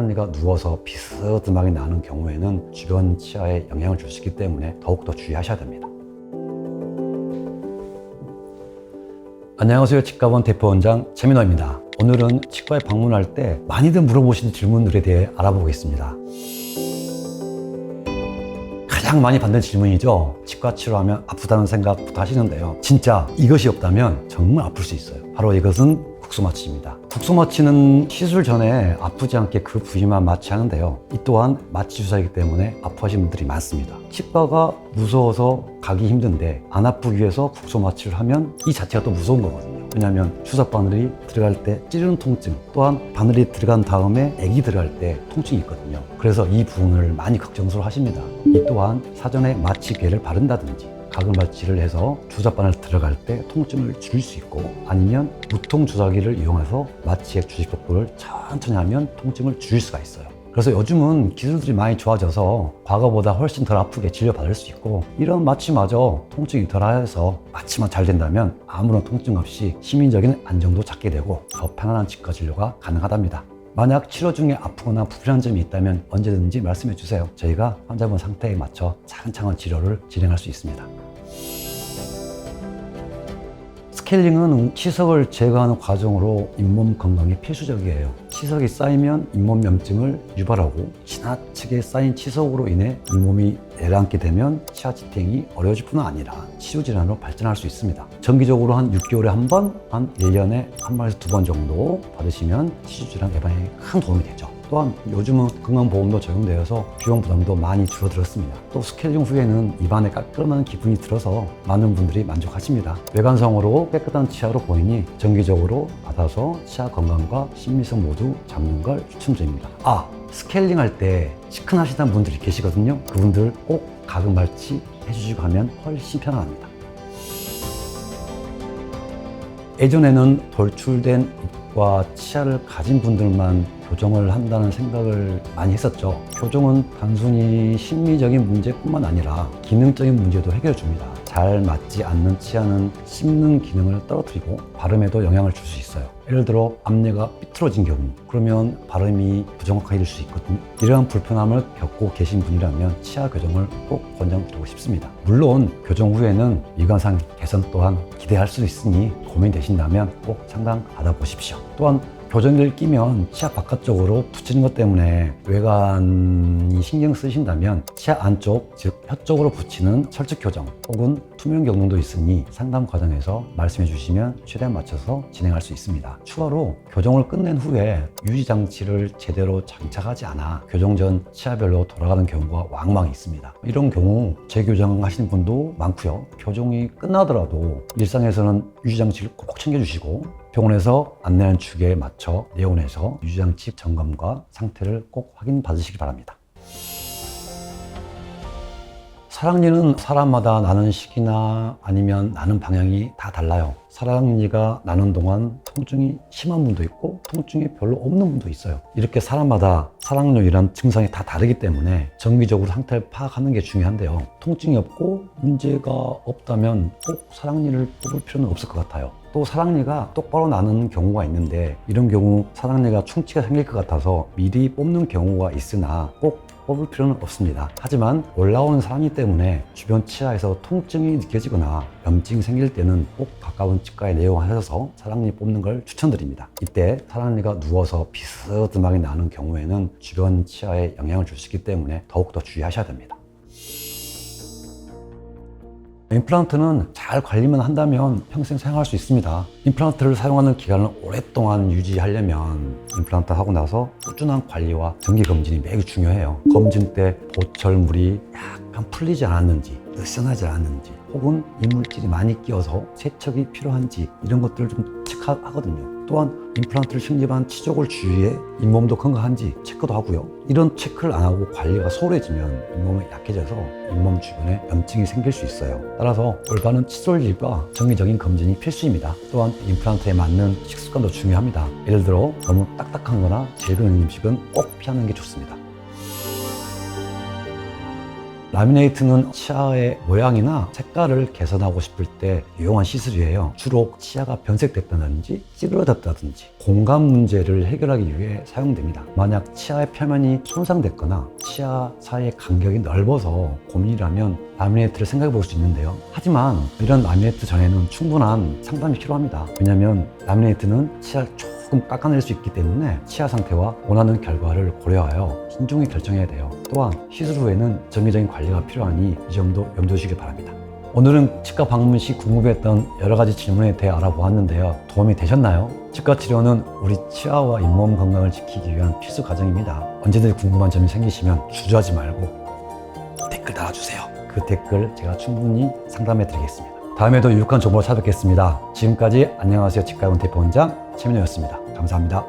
사랑니가 누워서 비스듬하게 나는 경우에는 주변 치아에 영향을 줄 수 있기 때문에 더욱더 주의하셔야 됩니다. 안녕하세요. 치과원 대표원장 최민호입니다. 오늘은 치과에 방문할 때 많이들 물어보시는 질문들에 대해 알아보겠습니다. 가장 많이 받는 질문이죠. 치과 치료하면 아프다는 생각부터 하시는데요. 진짜 이것이 없다면 정말 아플 수 있어요. 바로 이것은 국소마취입니다. 국소마취는 시술 전에 아프지 않게 그 부위만 마취하는데요. 이 또한 마취 주사이기 때문에 아파하시는 분들이 많습니다. 치과가 무서워서 가기 힘든데 안 아프기 위해서 국소마취를 하면 이 자체가 또 무서운 거거든요. 왜냐하면 주사 바늘이 들어갈 때 찌르는 통증, 또한 바늘이 들어간 다음에 액이 들어갈 때 통증이 있거든요. 그래서 이 부분을 많이 걱정스러워 하십니다. 이 또한 사전에 마취계를 바른다든지 가글 마취를 해서 주사 바늘 들어갈 때 통증을 줄일 수 있고, 아니면 무통 주사기를 이용해서 마취액 주식 속도를 천천히 하면 통증을 줄일 수가 있어요. 그래서 요즘은 기술들이 많이 좋아져서 과거보다 훨씬 덜 아프게 진료받을 수 있고, 이런 마취마저 통증이 덜해서 마취만 잘 된다면 아무런 통증 없이 시민적인 안정도 찾게 되고 더 편안한 치과 진료가 가능하답니다. 만약 치료 중에 아프거나 불편한 점이 있다면 언제든지 말씀해 주세요. 저희가 환자분 상태에 맞춰 차근차근 치료를 진행할 수 있습니다. 스케일링은 치석을 제거하는 과정으로 잇몸 건강에 필수적이에요. 치석이 쌓이면 잇몸 염증을 유발하고, 지나치게 쌓인 치석으로 인해 잇몸이 내려앉게 되면 치아 지탱이 어려워질 뿐만 아니라 치주질환으로 발전할 수 있습니다. 정기적으로 한 6개월에 한 번, 한 1년에 한 번에서 2번 정도 받으시면 치주질환 예방에 큰 도움이 되죠. 또한 요즘은 건강보험도 적용되어서 비용 부담도 많이 줄어들었습니다. 또 스케일링 후에는 입안에 깔끔한 기분이 들어서 많은 분들이 만족하십니다. 외관성으로 깨끗한 치아로 보이니 정기적으로 받아서 치아 건강과 신미성 모두 잡는 걸 추천드립니다. 스케일링 할 때 시큰하시던 분들이 계시거든요. 그분들 꼭 가글 마취 해주시고 하면 훨씬 편안합니다. 예전에는 돌출된 입과 치아를 가진 분들만 교정을 한다는 생각을 많이 했었죠. 교정은 단순히 심미적인 문제뿐만 아니라 기능적인 문제도 해결해 줍니다. 잘 맞지 않는 치아는 씹는 기능을 떨어뜨리고 발음에도 영향을 줄 수 있어요. 예를 들어 앞니가 삐뚤어진 경우, 그러면 발음이 부정확하게 될 수 있거든요. 이러한 불편함을 겪고 계신 분이라면 치아 교정을 꼭 권장드리고 싶습니다. 물론 교정 후에는 미관상 개선 또한 기대할 수 있으니 고민되신다면 꼭 상담 받아보십시오. 또한 교정기를 끼면 치아 바깥쪽으로 붙이는 것 때문에 외관이 신경 쓰신다면 치아 안쪽, 즉 혀 쪽으로 붙이는 철측 교정 혹은 투명 경동도 있으니 상담 과정에서 말씀해 주시면 최대한 맞춰서 진행할 수 있습니다. 추가로 교정을 끝낸 후에 유지 장치를 제대로 장착하지 않아 교정 전 치아별로 돌아가는 경우가 왕왕 있습니다. 이런 경우 재교정하시는 분도 많고요. 교정이 끝나더라도 일상에서는 유지 장치를 꼭 챙겨주시고 병원에서 안내하는 축에 맞춰 내원해서 유지장치 점검과 상태를 꼭 확인받으시기 바랍니다. 사랑니는 사람마다 나는 시기나 아니면 나는 방향이 다 달라요. 사랑니가 나는 동안 통증이 심한 분도 있고 통증이 별로 없는 분도 있어요. 이렇게 사람마다 사랑뇨이란 증상이 다 다르기 때문에 정기적으로 상태를 파악하는 게 중요한데요. 통증이 없고 문제가 없다면 꼭 사랑니를 뽑을 필요는 없을 것 같아요. 또 사랑니가 똑바로 나는 경우가 있는데, 이런 경우 사랑니가 충치가 생길 것 같아서 미리 뽑는 경우가 있으나 꼭 뽑을 필요는 없습니다. 하지만 올라오는 사랑니 때문에 주변 치아에서 통증이 느껴지거나 염증이 생길 때는 꼭 가까운 치과에 내원하셔서 사랑니 뽑는 걸 추천드립니다. 이때 사랑니가 누워서 비스듬하게 나는 경우에는 주변 치아에 영향을 줄 수 있기 때문에 더욱더 주의하셔야 됩니다. 임플란트는 잘 관리만 한다면 평생 사용할 수 있습니다. 임플란트를 사용하는 기간을 오랫동안 유지하려면 임플란트 하고 나서 꾸준한 관리와 정기검진이 매우 중요해요. 검진 때 보철물이 약간 풀리지 않았는지, 느슨하지 않았는지, 혹은 이물질이 많이 끼어서 세척이 필요한지 이런 것들을 좀 체크하거든요. 또한 임플란트를 식립한 치족을 주위에 잇몸도 건강한지 체크도 하고요. 이런 체크를 안 하고 관리가 소홀해지면 잇몸이 약해져서 잇몸 주변에 염증이 생길 수 있어요. 따라서 올바른 칫솔질과 정기적인 검진이 필수입니다. 또한 임플란트에 맞는 식습관도 중요합니다. 예를 들어 너무 딱딱한 거나 질기는 음식은 꼭 피하는 게 좋습니다. 라미네이트는 치아의 모양이나 색깔을 개선하고 싶을 때 유용한 시술이에요. 주로 치아가 변색됐다든지 찌그러졌다든지 공간 문제를 해결하기 위해 사용됩니다. 만약 치아의 표면이 손상됐거나 치아 사이의 간격이 넓어서 고민이라면 라미네이트를 생각해 볼 수 있는데요. 하지만 이런 라미네이트 전에는 충분한 상담이 필요합니다. 왜냐하면 라미네이트는 치아를 조금 깎아낼 수 있기 때문에 치아 상태와 원하는 결과를 고려하여 신중히 결정해야 돼요. 또한 시술 후에는 정기적인 관리가 필요하니 이 점도 염두에 두시길 바랍니다. 오늘은 치과 방문 시 궁금했던 여러 가지 질문에 대해 알아보았는데요. 도움이 되셨나요? 치과 치료는 우리 치아와 잇몸 건강을 지키기 위한 필수 과정입니다. 언제든지 궁금한 점이 생기시면 주저하지 말고 댓글 달아주세요. 그 댓글 제가 충분히 상담해 드리겠습니다. 다음에도 유익한 정보로 찾아뵙겠습니다. 지금까지 안녕하세요 치과의원 대표원장 최민호였습니다. 감사합니다.